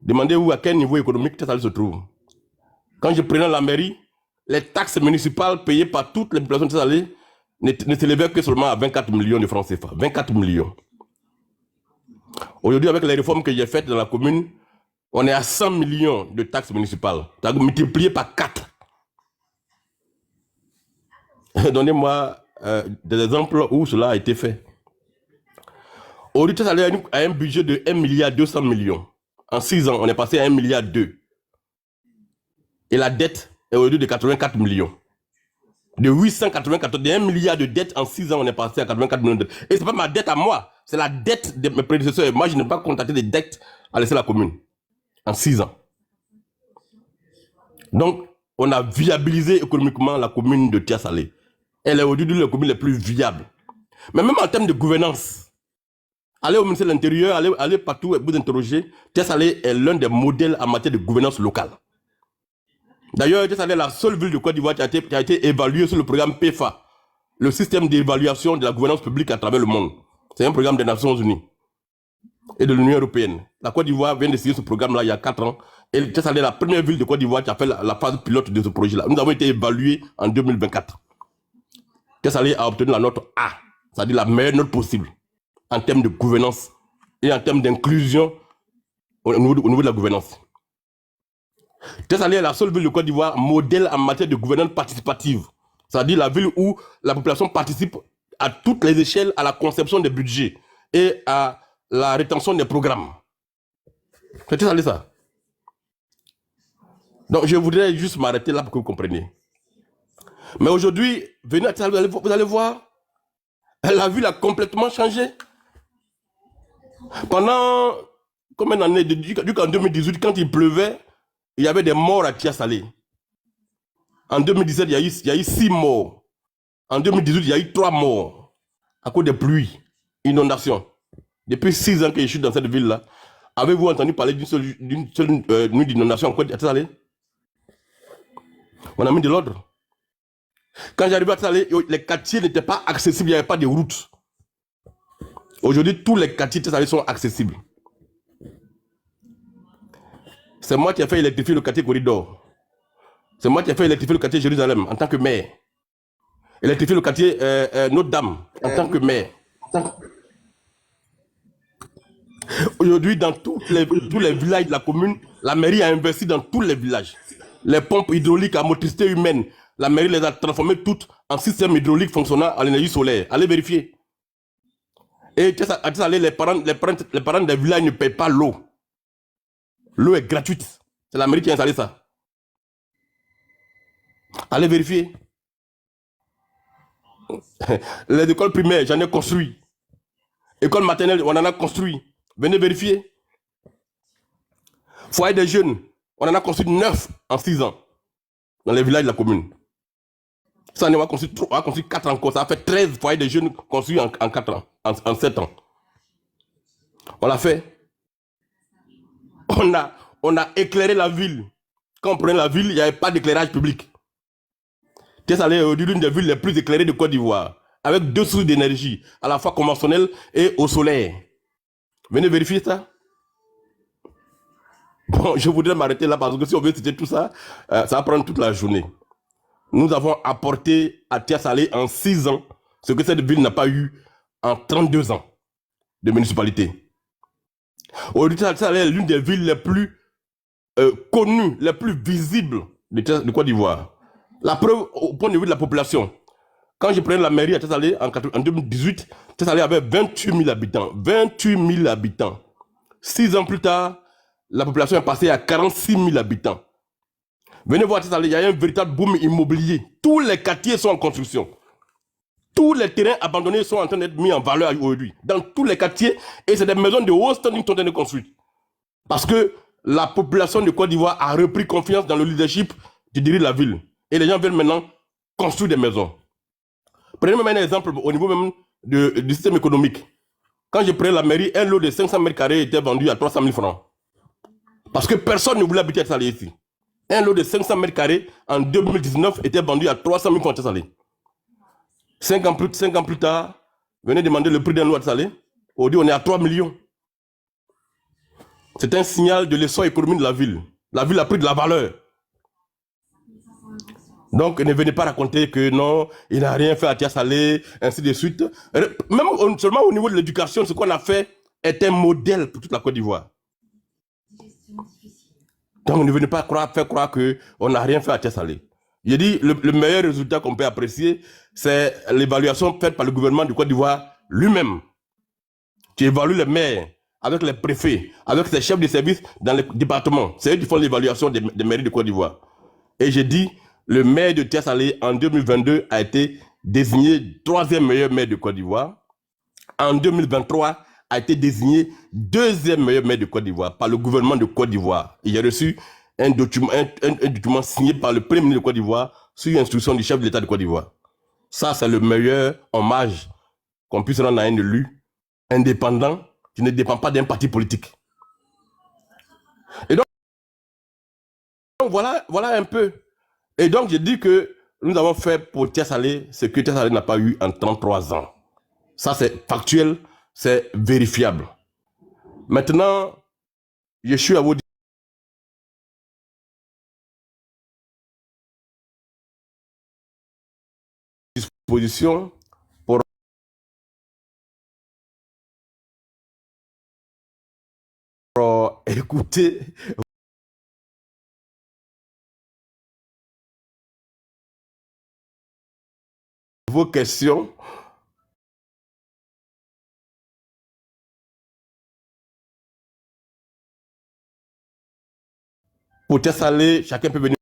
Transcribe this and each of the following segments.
Demandez où, à quel niveau économique Tessalit se trouve. Quand je prenais la mairie, les taxes municipales payées par toutes les populations de Tessalit ne s'élevaient que seulement à 24 millions de francs CFA. 24 millions. Aujourd'hui, avec les réformes que j'ai faites dans la commune, on est à 100 millions de taxes municipales. Ça a multiplié par 4. Donnez-moi des exemples où cela a été fait. Aujourd'hui, Tessalit a un budget de 1 milliard 200 millions. En 6 ans, on est passé à 1 milliard 2. Et la dette est aujourd'hui de 84 millions. De 894, de 1 milliard de dettes en 6 ans, on est passé à 84 millions de dettes. Et ce n'est pas ma dette à moi, c'est la dette de mes prédécesseurs. Moi, je n'ai pas contacté des dettes à laisser la commune. En 6 ans. Donc, on a viabilisé économiquement la commune de Tia-Salé. Elle est aujourd'hui la commune la plus viable. Mais même en termes de gouvernance, allez au ministère de l'Intérieur, allez partout et vous interrogez, Tia-Salé est l'un des modèles en matière de gouvernance locale. D'ailleurs, Tia-Salé est la seule ville de Côte d'Ivoire qui a été évaluée sur le programme PEFA, le système d'évaluation de la gouvernance publique à travers le monde. C'est un programme des Nations Unies et de l'Union Européenne. La Côte d'Ivoire vient de signer ce programme-là il y a 4 ans. Et Tia-Salé est la première ville de Côte d'Ivoire qui a fait la phase pilote de ce projet-là. Nous avons été évalués en 2024. Tia-Salé a obtenu la note A, c'est-à-dire la meilleure note possible en termes de gouvernance et en termes d'inclusion au niveau de la gouvernance. Tia-Salé est la seule ville de Côte d'Ivoire modèle en matière de gouvernance participative. C'est-à-dire la ville où la population participe à toutes les échelles à la conception des budgets et à la rétention des programmes. C'est Tia-Salé ça. Donc je voudrais juste m'arrêter là pour que vous compreniez. Mais aujourd'hui, venez à Tia-Salé, vous allez voir, la ville a complètement changé. Pendant combien d'années, jusqu'en 2018, quand il pleuvait, il y avait des morts à Tia-Salé. En 2017, il y a eu 6 morts. En 2018, il y a eu 3 morts à cause des pluies, inondations. Depuis 6 ans que je suis dans cette ville-là, avez-vous entendu parler d'une seule nuit d'inondation à Tia-Salé? On a mis de l'ordre. Quand j'arrivais à Tia-Salé, les quartiers n'étaient pas accessibles, il n'y avait pas de route. Aujourd'hui, tous les quartiers de Tia-Salé sont accessibles. C'est moi qui ai fait électrifier le quartier Corridor. C'est moi qui ai fait électrifier le quartier Jérusalem en tant que maire. Électrifier le quartier Notre-Dame en tant que maire. Aujourd'hui, dans tous les villages de la commune, la mairie a investi dans tous les villages. Les pompes hydrauliques à motricité humaine, la mairie les a transformées toutes en système hydraulique fonctionnant à l'énergie solaire. Allez vérifier. Et à Tia-Salé, les parents des villages ne payent pas l'eau. L'eau est gratuite. C'est la mairie qui a installé ça. Allez vérifier. Les écoles primaires, j'en ai construit. École maternelle, on en a construit. Venez vérifier. Foyer des jeunes, on en a construit 9 en 6 ans. Dans les villages de la commune. Ça, on a construit 4 encore. Ça a fait 13 foyers des jeunes construits en 4 ans. En 7 ans. On l'a fait. On a éclairé la ville. Quand on prenait la ville, il n'y avait pas d'éclairage public. Tia-Salé est aujourd'hui l'une des villes les plus éclairées de Côte d'Ivoire, avec 2 sources d'énergie, à la fois conventionnelle et au solaire. Venez vérifier ça. Bon, je voudrais m'arrêter là parce que si on veut citer tout ça, ça va prendre toute la journée. Nous avons apporté à Tia-Salé en 6 ans ce que cette ville n'a pas eu en 32 ans de municipalité. Aujourd'hui, Tia-Salé est l'une des villes les plus connues, les plus visibles de Côte d'Ivoire. La preuve au point de vue de la population. Quand je prenais la mairie à Tia-Salé en 2018, Tia-Salé avait 28 000 habitants. 28 000 habitants. 6 ans plus tard, la population est passée à 46 000 habitants. Venez voir à Tia-Salé, il y a un véritable boom immobilier. Tous les quartiers sont en construction. Tous les terrains abandonnés sont en train d'être mis en valeur aujourd'hui. Dans tous les quartiers, et c'est des maisons de haut standing qui sont en train de construire. Parce que la population de Côte d'Ivoire a repris confiance dans le leadership qui dirige la ville. Et les gens veulent maintenant construire des maisons. Prenez même un exemple au niveau même du système économique. Quand je prenais la mairie, un lot de 500 mètres carrés était vendu à 300 000 francs. Parce que personne ne voulait habiter à Tia-Salé ici. Un lot de 500 mètres carrés en 2019 était vendu à 300 000 francs à Tia-Salé. 5 ans plus tard, venez demander le prix d'un lot à Tia-Salé. Aujourd'hui, on est à 3 millions. C'est un signal de l'essor économique de la ville. La ville a pris de la valeur. Donc, ne venez pas raconter que non, il n'a rien fait à Tia Salé, ainsi de suite. Même seulement au niveau de l'éducation, ce qu'on a fait est un modèle pour toute la Côte d'Ivoire. Donc, ne venez pas faire croire qu'on n'a rien fait à Tia Salé. J'ai dit, le meilleur résultat qu'on peut apprécier, c'est l'évaluation faite par le gouvernement du Côte d'Ivoire lui-même, qui évalue les maires, avec les préfets, avec les chefs de service dans les départements. C'est eux qui font l'évaluation des mairies de Côte d'Ivoire. Et j'ai dit, le maire de Tia Salé en 2022 a été désigné 3e meilleur maire de Côte d'Ivoire. En 2023, a été désigné 2e meilleur maire de Côte d'Ivoire par le gouvernement de Côte d'Ivoire. Il a reçu un document signé par le Premier ministre de Côte d'Ivoire sur instruction du chef de l'État de Côte d'Ivoire. Ça, c'est le meilleur hommage qu'on puisse rendre à un élu indépendant qui ne dépend pas d'un parti politique. Et donc voilà un peu. Et donc, je dis que nous avons fait pour Tia Salé ce que Tia Salé n'a pas eu en 33 ans. Ça, c'est factuel, c'est vérifiable. Maintenant, je suis à vos dispositions pour écouter vos questions. Pour Tia Salé, chacun peut venir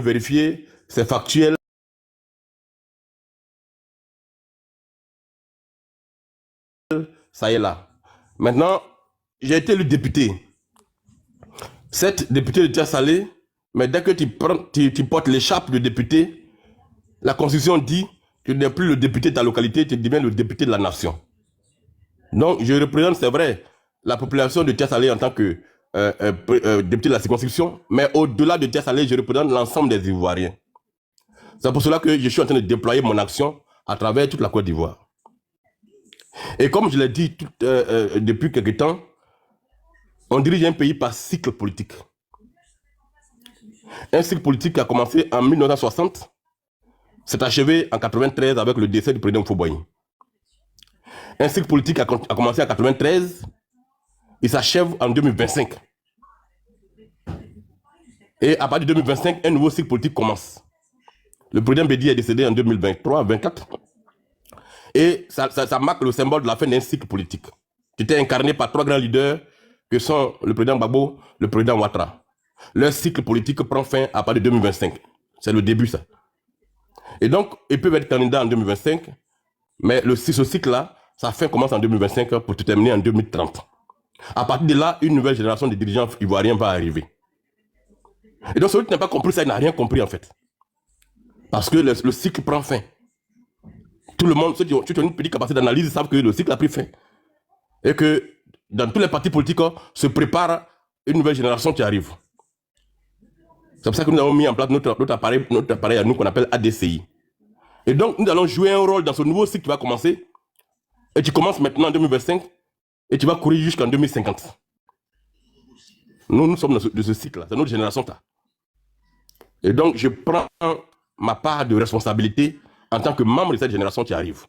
vérifier, c'est factuel. Ça y est là. Maintenant, j'ai été le député. Cette députée de Tia Salé, mais dès que tu portes l'écharpe de député, la Constitution dit que tu n'es plus le député de ta localité, tu deviens le député de la nation. Donc, je représente, c'est vrai, la population de Tia Salé en tant que député de la circonscription, mais au-delà de Tia Salé, je représente l'ensemble des Ivoiriens. C'est pour cela que je suis en train de déployer mon action à travers toute la Côte d'Ivoire. Et comme je l'ai dit depuis quelque temps, on dirige un pays par cycle politique. Un cycle politique qui a commencé en 1960, s'est achevé en 93 avec le décès du président Fouboy. Un cycle politique a commencé en 93, il s'achève en 2025. Et à partir de 2025, un nouveau cycle politique commence. Le président Bédi est décédé en 2023-2024. Et ça marque le symbole de la fin d'un cycle politique, qui était incarné par 3 grands leaders que sont le président Gbagbo, le président Ouattara. Leur cycle politique prend fin à partir de 2025. C'est le début, ça. Et donc, ils peuvent être candidats en 2025, mais ce cycle-là, sa fin commence en 2025 pour se terminer en 2030. À partir de là, une nouvelle génération de dirigeants ivoiriens va arriver. Et donc, celui qui n'a pas compris ça, il n'a rien compris en fait. Parce que le cycle prend fin. Tout le monde, ceux qui ont une petite capacité d'analyse, savent que le cycle a pris fin. Et que dans tous les partis politiques, se prépare une nouvelle génération qui arrive. C'est pour ça que nous avons mis en place notre appareil à nous qu'on appelle ADCI. Et donc, nous allons jouer un rôle dans ce nouveau cycle qui va commencer. Et qui commence maintenant en 2025. Et qui va courir jusqu'en 2050. Nous sommes de ce cycle-là. C'est notre génération-là. Et donc, je prends ma part de responsabilité en tant que membre de cette génération qui arrive.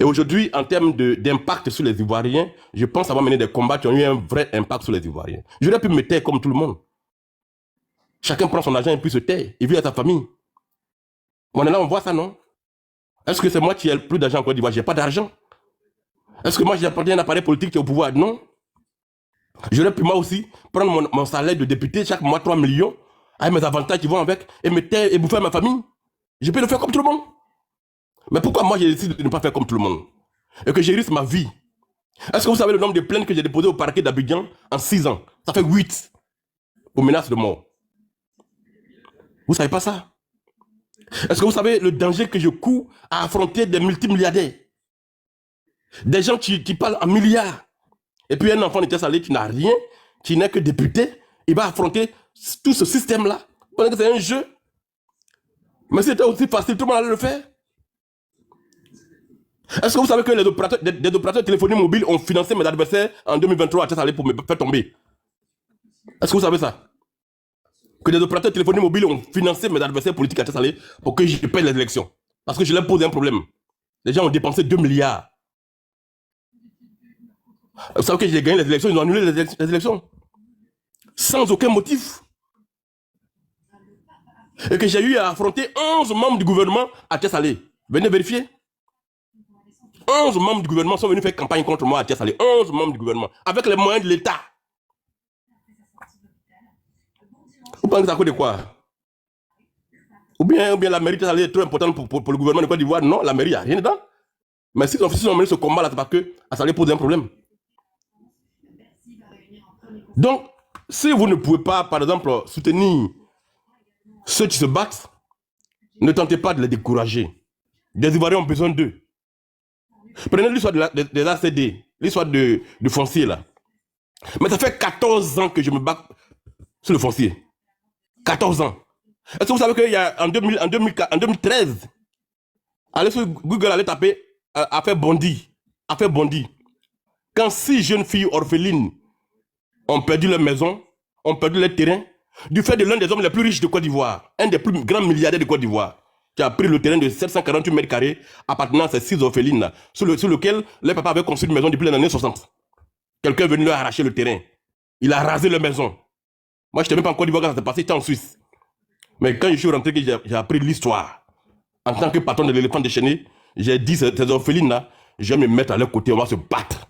Et aujourd'hui, en termes d'impact sur les Ivoiriens, je pense avoir mené des combats qui ont eu un vrai impact sur les Ivoiriens. J'aurais pu me taire comme tout le monde. Chacun prend son argent et puis se tait. Il vit à sa famille. On est là, on voit ça, non? Est-ce que c'est moi qui ai plus d'argent en Côte d'Ivoire? J'ai pas d'argent. Est-ce que moi j'ai apporté un appareil politique qui est au pouvoir? Non. J'aurais pu moi aussi prendre mon salaire de député chaque mois 3 millions, avec mes avantages qui vont avec, et me taire et bouffer à ma famille. Je peux le faire comme tout le monde. Mais pourquoi moi j'ai décidé de ne pas faire comme tout le monde? Et que je risque ma vie? Est-ce que vous savez le nombre de plaintes que j'ai déposées au parquet d'Abidjan en 6 ans? Ça fait 8 aux menaces de mort. Vous savez pas ça? Est-ce que vous savez le danger que je cours à affronter des multimilliardaires? Des gens qui parlent en milliards. Et puis un enfant de Tia Salé qui n'a rien, qui n'est que député, il va affronter tout ce système-là. Vous pensez que c'est un jeu? Mais c'était aussi facile, tout le monde allait le faire. Est-ce que vous savez que les opérateurs, des opérateurs de téléphonie mobile ont financé mes adversaires en 2023 à Tchassalé pour me faire tomber? Est-ce que vous savez ça? Que des opérateurs de téléphonie mobile ont financé mes adversaires politiques à Tchassalé pour que je paye les élections. Parce que je leur pose un problème. Les gens ont dépensé 2 milliards. Vous savez que j'ai gagné les élections, ils ont annulé les élections. Sans aucun motif. Et que j'ai eu à affronter 11 membres du gouvernement à Tchassalé. Venez vérifier. 11 membres du gouvernement sont venus faire campagne contre moi à Tchassalé. 11 membres du gouvernement. Avec les moyens de l'État. Vous pensez que ça coûte de quoi? Ou bien la mairie de Tchassalé est trop importante pour le gouvernement de Côte d'Ivoire? Non, la mairie, il n'y a rien dedans. Mais si ils ont mené ce combat-là, c'est parce que Tchassalé pose un problème. Donc, si vous ne pouvez pas, par exemple, soutenir ceux qui se battent, ne tentez pas de les décourager. Les Ivoiriens ont besoin d'eux. Prenez l'histoire des ACD, l'histoire de foncier là. Mais ça fait 14 ans que je me bats sur le foncier. 14 ans. Est-ce que vous savez qu'il y a en 2013, allez sur Google, allez taper affaire Bondy. Affaire Bondy. Quand 6 jeunes filles orphelines ont perdu leur maison, ont perdu leur terrain, du fait de l'un des hommes les plus riches de Côte d'Ivoire, un des plus grands milliardaires de Côte d'Ivoire, qui a pris le terrain de 748 mètres carrés appartenant à ces 6 orphelines là, sur lequel les papas avaient construit une maison depuis les années 60. Quelqu'un est venu leur arracher le terrain. Il a rasé leur maison. Moi, je n'étais même pas en Côte d'Ivoire quand ça s'est passé, j'étais en Suisse. Mais quand je suis rentré, j'ai appris l'histoire. En tant que patron de l'éléphant déchaîné, j'ai dit ces orphelines là, je vais me mettre à leur côté, on va se battre.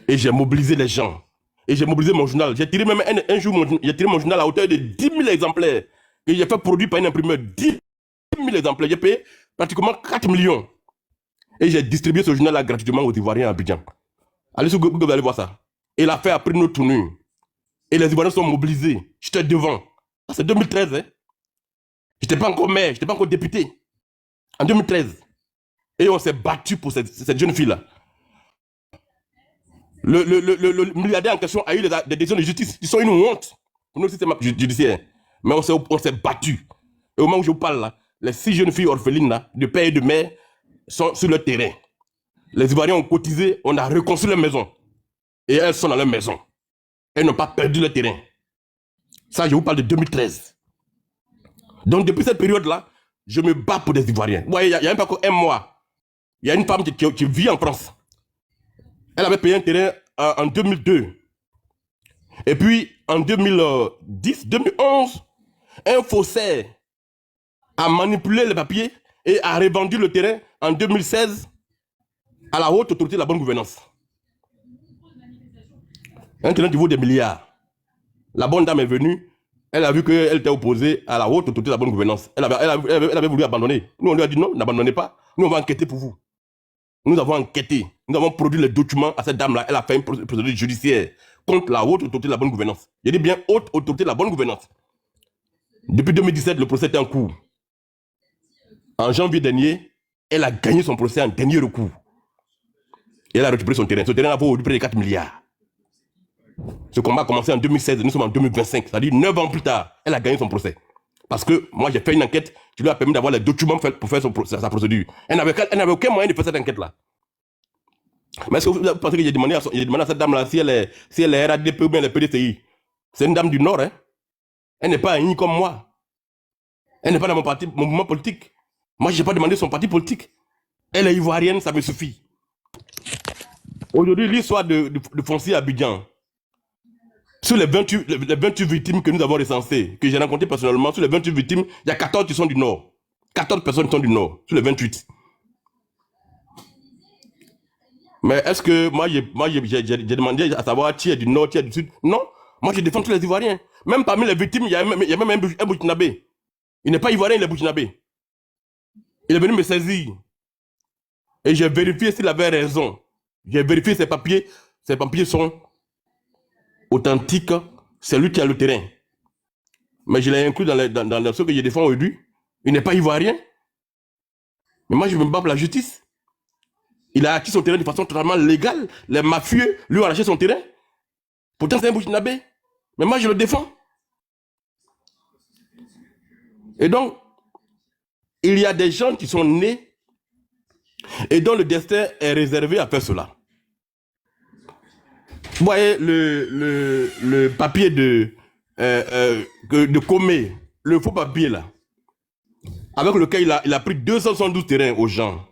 Et j'ai mobilisé les gens. Et j'ai mobilisé mon journal. J'ai tiré même un jour, j'ai tiré mon journal à hauteur de 10 000 exemplaires. Et j'ai fait produire par un imprimeur 10 000 exemplaires. J'ai payé pratiquement 4 millions. Et j'ai distribué ce journal-là gratuitement aux Ivoiriens à Abidjan. Allez sur Google, vous allez voir ça. Et l'affaire a pris une autre tournure. Et les Ivoiriens sont mobilisés. J'étais devant. Ça, c'est 2013. Hein. J'étais pas encore maire, j'étais pas encore député. En 2013. Et on s'est battu pour cette jeune fille-là. Le milliardaire en question a eu des décisions de justice qui sont une honte pour notre système judiciaire. Mais on s'est battu. Et au moment où je vous parle là, les 6 jeunes filles orphelines là, de père et de mère, sont sur le terrain. Les Ivoiriens ont cotisé, on a reconstruit leur maison. Et elles sont dans leur maison. Elles n'ont pas perdu le terrain. Ça, je vous parle de 2013. Donc depuis cette période-là, je me bats pour des Ivoiriens. Vous voyez, il n'y a même pas encore un mois. Il y a une femme qui vit en France. Elle avait payé un terrain en 2002. Et puis, en 2010, 2011, un faussaire a manipulé les papiers et a revendu le terrain en 2016 à la haute autorité de la bonne gouvernance. Un terrain qui vaut des milliards. La bonne dame est venue, elle a vu qu'elle était opposée à la haute autorité de la bonne gouvernance. Elle avait voulu abandonner. Nous, on lui a dit non, n'abandonnez pas. Nous, on va enquêter pour vous. Nous avons enquêté. Nous avons produit les documents à cette dame-là. Elle a fait une procédure judiciaire contre la haute autorité de la bonne gouvernance. Je dis bien haute autorité de la bonne gouvernance. Depuis 2017, le procès était en cours. En janvier dernier, elle a gagné son procès en dernier recours. Et elle a récupéré son terrain. Ce terrain a vaut près de 4 milliards. Ce combat a commencé en 2016 et nous sommes en 2025. C'est-à-dire 9 ans plus tard, elle a gagné son procès. Parce que moi, j'ai fait une enquête qui lui a permis d'avoir les documents pour faire sa procédure. Elle n'avait aucun moyen de faire cette enquête-là. Mais est-ce que vous pensez que j'ai demandé à cette dame-là si elle est RADP ou bien elle est PDCI? C'est une dame du Nord. Hein? Elle n'est pas unie comme moi. Elle n'est pas dans mon mouvement politique. Moi, je n'ai pas demandé son parti politique. Elle est ivoirienne, ça me suffit. Aujourd'hui, l'histoire de foncier à Abidjan, sur les 28 victimes que nous avons recensées, que j'ai rencontrées personnellement, sur les 28 victimes, il y a 14 qui sont du Nord. 14 personnes qui sont du Nord, sur les 28. Mais est-ce que moi, j'ai demandé à savoir qui est du Nord, qui est du Sud? Non. Moi, je défends tous les Ivoiriens. Même parmi les victimes, il y a même un Burkinabé. Il n'est pas Ivoirien, il est Burkinabé. Il est venu me saisir. Et j'ai vérifié s'il avait raison. J'ai vérifié ses papiers. Ses papiers sont authentiques. C'est lui qui a le terrain. Mais je l'ai inclus dans ce que je défends aujourd'hui. Il n'est pas Ivoirien. Mais moi, je me bats pour la justice. Il a acquis son terrain de façon totalement légale. Les mafieux lui ont arraché son terrain. Pourtant, c'est un Burkinabé. Mais moi, je le défends. Et donc, il y a des gens qui sont nés et dont le destin est réservé à faire cela. Vous voyez le papier de Comé, le faux papier là, avec lequel il a pris 272 terrains aux gens.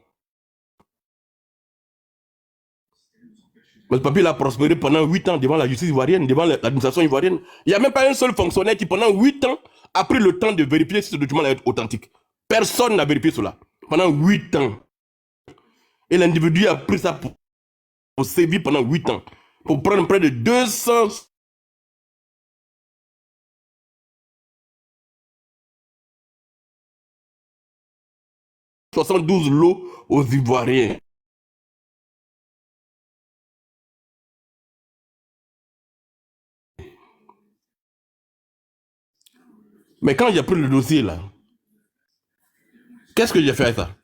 Mais ce papier a prospéré pendant 8 ans devant la justice ivoirienne, devant l'administration ivoirienne. Il n'y a même pas un seul fonctionnaire qui, pendant 8 ans, a pris le temps de vérifier si ce document est authentique. Personne n'a vérifié cela. Pendant 8 ans. Et l'individu a pris ça pour sévir pendant 8 ans. Pour prendre près de 272 lots aux Ivoiriens. Mais quand j'ai pris le dossier là, qu'est-ce que j'ai fait avec ça?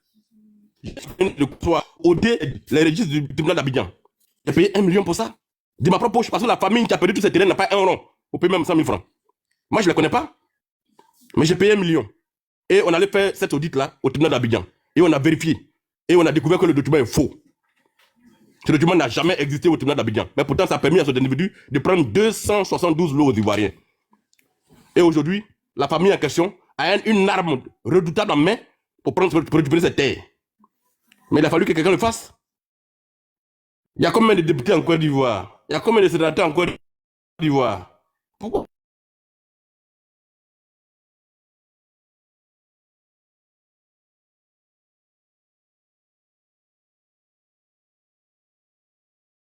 Le soit ôter les registres du tribunal d'Abidjan. J'ai payé 1 million pour ça. De ma propre poche, parce que la famille qui a perdu tous ces terrains n'a pas un rond. Vous payez même 100 000 francs. Moi, je ne les connais pas. Mais j'ai payé 1 million. Et on allait faire cet audit-là au tribunal d'Abidjan. Et on a vérifié. Et on a découvert que le document est faux. Ce document n'a jamais existé au tribunal d'Abidjan. Mais pourtant, ça a permis à cet individu de prendre 272 lots aux Ivoiriens. Et aujourd'hui, la famille en question a une arme redoutable en main pour récupérer cette terre. Mais il a fallu que quelqu'un le fasse. Il y a combien de députés en Côte d'Ivoire? Il y a combien de sénateurs en Côte d'Ivoire? Pourquoi